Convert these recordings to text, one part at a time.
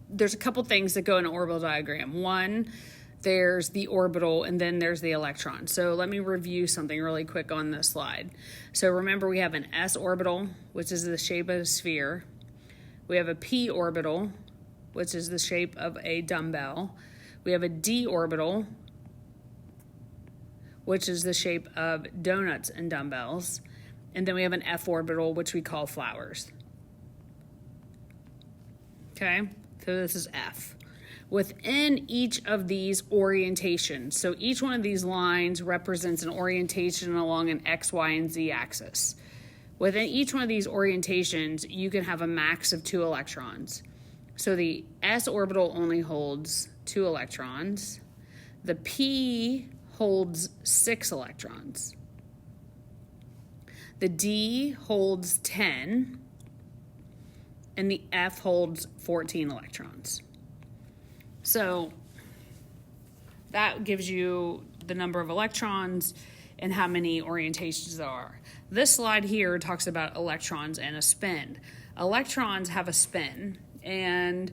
there's a couple things that go in an orbital diagram. One, there's the orbital, and then there's the electron. So let me review something really quick on this slide. So remember, we have an s orbital, which is the shape of a sphere. We have a p orbital, which is the shape of a dumbbell. We have a d orbital, which is the shape of donuts and dumbbells. And then we have an f orbital, which we call flowers. Okay, so this is F. Within each of these orientations, so each one of these lines represents an orientation along an X, Y, and Z axis. Within each one of these orientations, you can have a max of 2 electrons. So the s orbital only holds 2 electrons. The p holds 6 electrons. The d holds 10. And the F holds 14 electrons. So that gives you the number of electrons and how many orientations there are. This slide here talks about electrons and a spin. Electrons have a spin, and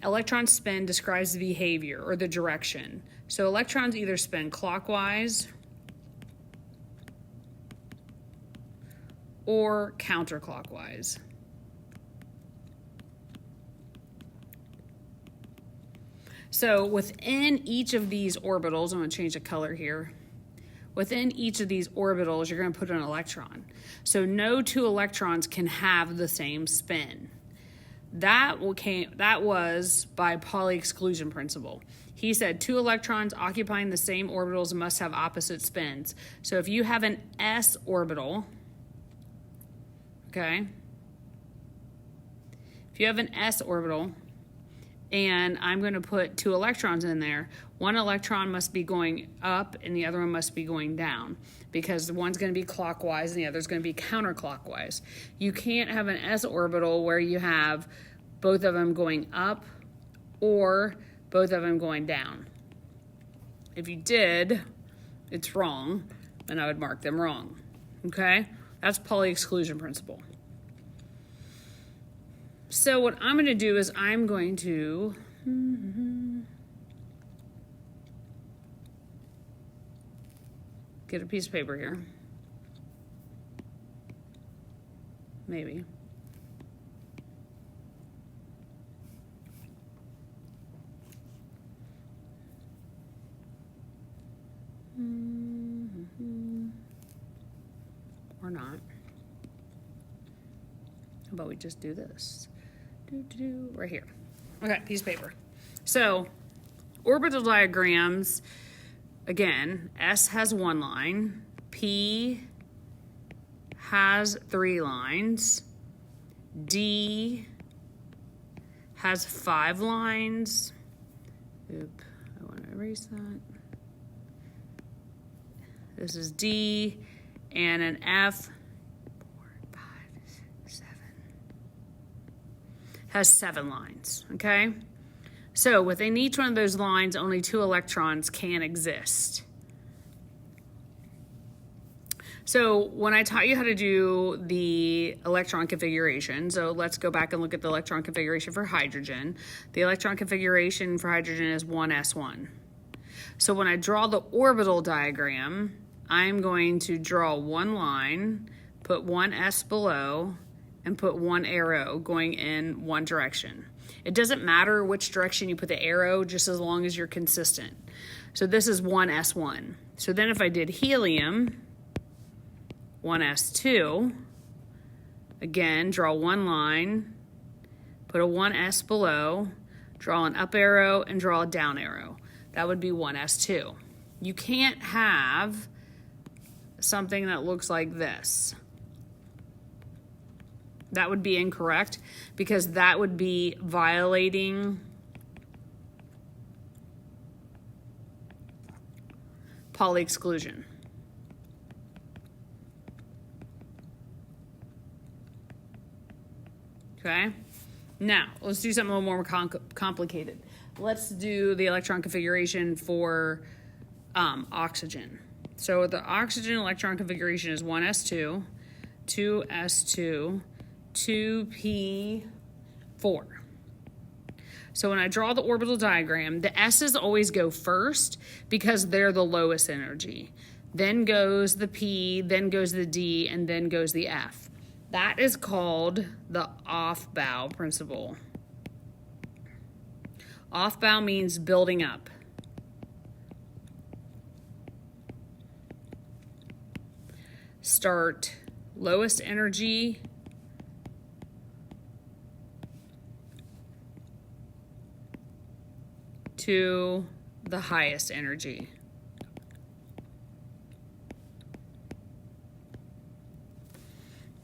electron spin describes the behavior or the direction. So electrons either spin clockwise or counterclockwise. So within each of these orbitals, I'm going to change the color here. Within each of these orbitals, you're going to put an electron. So no 2 electrons can have the same spin. That was by Pauli exclusion principle. He said 2 electrons occupying the same orbitals must have opposite spins. So if you have an s orbital, okay, if you have an s orbital, and I'm going to put 2 electrons in there, one electron must be going up and the other one must be going down, because one's going to be clockwise and the other's going to be counterclockwise. You can't have an s orbital where you have both of them going up or both of them going down. If you did, it's wrong, and I would mark them wrong. Okay? That's Pauli exclusion principle. So what I'm going to do is I'm going to get a piece of paper here. Maybe. Or not. How about we just do this? Right here. Okay, piece of paper. So, orbital diagrams, again, S has 1 line, P has 3 lines, D has 5 lines. Oop, I want to erase that. This is D, and an F has 7 lines, okay? So within each one of those lines, only 2 electrons can exist. So when I taught you how to do the electron configuration, so let's go back and look at the electron configuration for hydrogen. The electron configuration for hydrogen is 1s1. So when I draw the orbital diagram, I'm going to draw 1 line, put 1 s below, and put 1 arrow going in 1 direction. It doesn't matter which direction you put the arrow, just as long as you're consistent. So this is 1s1. So then if I did helium, 1s2, again, draw 1 line, put a 1s below, draw an up arrow, and draw a down arrow. That would be 1s2. You can't have something that looks like this. That would be incorrect, because that would be violating Pauli exclusion. Okay? Now, let's do something a little more complicated. Let's do the electron configuration for oxygen. So the oxygen electron configuration is 1s2, 2s2, 2p4. So when I draw the orbital diagram, the S's always go first because they're the lowest energy. Then goes the P, then goes the D, and then goes the F. That is called the off-bow principle. Off-bow means building up. Start lowest energy to the highest energy.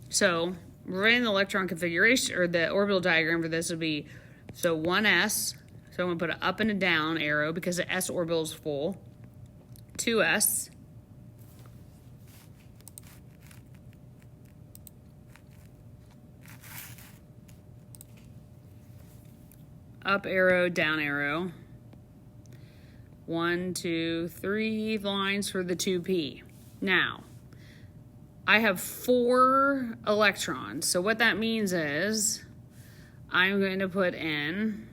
So writing the electron configuration or the orbital diagram for this would be, so 1s, so I'm going to put an up and a down arrow because the s orbital is full, 2s, up arrow, down arrow, 1, 2, 3 lines for the 2p. Now, I have 4 electrons, so what that means is I'm going to put in,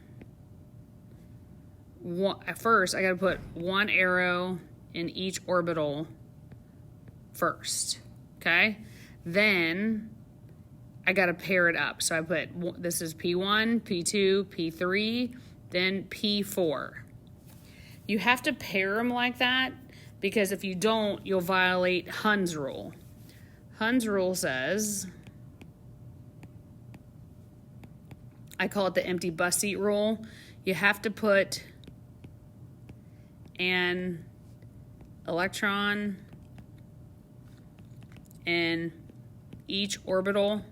first I got to put 1 arrow in each orbital first, okay? Then I got to pair it up. So I put, this is P1, P2, P3, then P4. You have to pair them like that because if you don't, you'll violate Hund's rule. Hund's rule says, I call it the empty bus seat rule. You have to put an electron in each orbital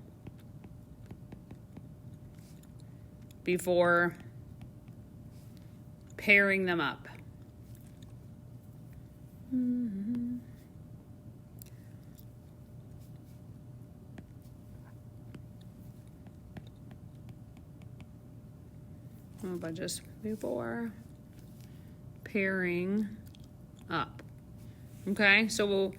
before pairing them up. But just before pairing up. Okay, so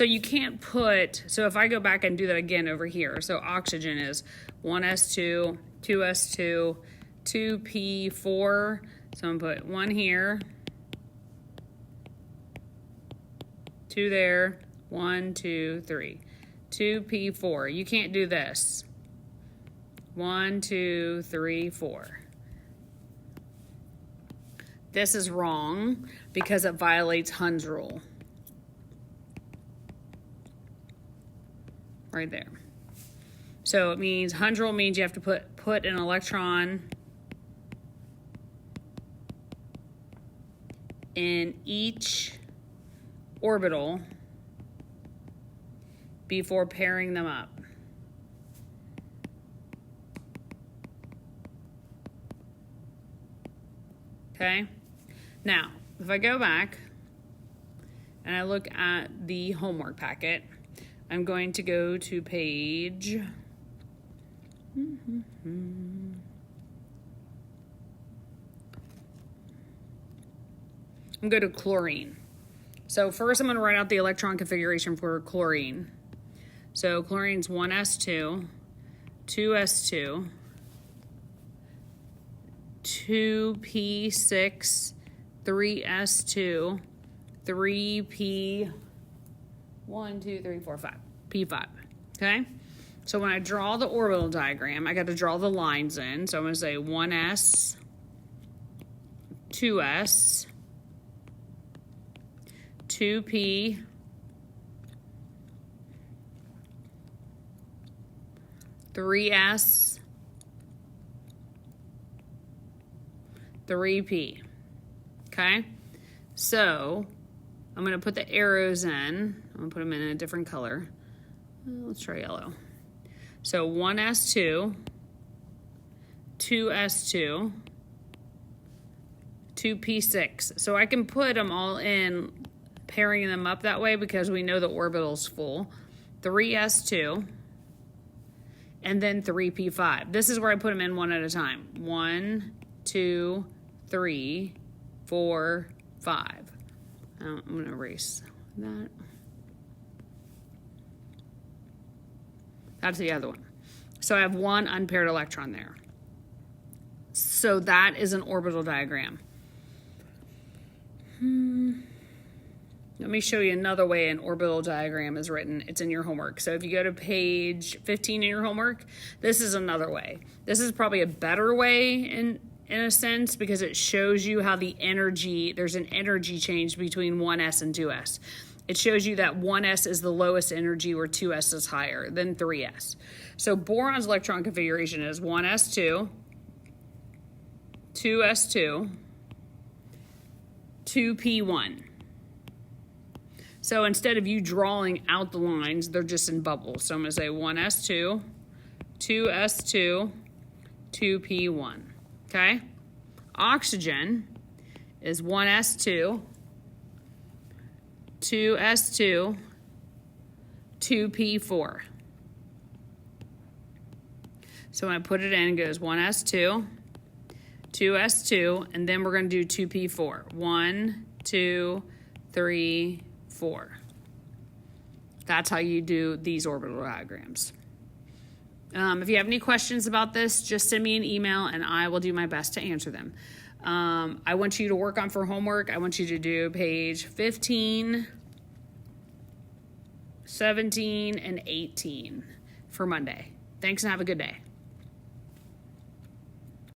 you can't put, so if I go back and do that again over here, so oxygen is 1s2, 2s2, 2p4, so I'm going to put 1 here, 2 there, 1, 2, 3, 2p4. You can't do this. 1, 2, 3, 4. This is wrong because it violates Hund's rule. Right there. So it means, Hund's rule means you have to put an electron in each orbital before pairing them up. Okay? Now, if I go back and I look at the homework packet, I'm going to go to page I'm going to go to chlorine. So first I'm going to write out the electron configuration for chlorine. So chlorine's 1s2, 2s2, 2p6, 3s2, 3p, 1, 2, 3, 4, 5, p5, okay? So when I draw the orbital diagram, I got to draw the lines in. So I'm going to say 1s, 2s, 2p, 3s, 3p, okay? So I'm going to put the arrows in. I'm going to put them in a different color. Let's try yellow. So 1s2, 2s2, 2p6. So I can put them all in, pairing them up that way because we know the orbital's full. 3s2, and then 3p5. This is where I put them in one at a time. 1, 2, 3, 4, 5. I'm going to erase that. That's the other one. So I have one unpaired electron there. So that is an orbital diagram. Let me show you another way an orbital diagram is written. It's in your homework. So if you go to page 15 in your homework, this is another way. This is probably a better way in a sense, because it shows you how there's an energy change between 1s and 2s. It shows you that 1s is the lowest energy where 2s is higher than 3s. So boron's electron configuration is 1s2, 2s2, 2p1. So instead of you drawing out the lines, they're just in bubbles. So I'm going to say 1s2, 2s2, 2p1. Okay? Oxygen is 1s2, 2s2, 2p4. So when I put it in, it goes 1s2, 2s2, and then we're going to do 2p4. 1, 2, 3, 4. That's how you do these orbital diagrams. If you have any questions about this, just send me an email and I will do my best to answer them. I want you to work on for homework. I want you to do page 15, 17, and 18 for Monday. Thanks and have a good day.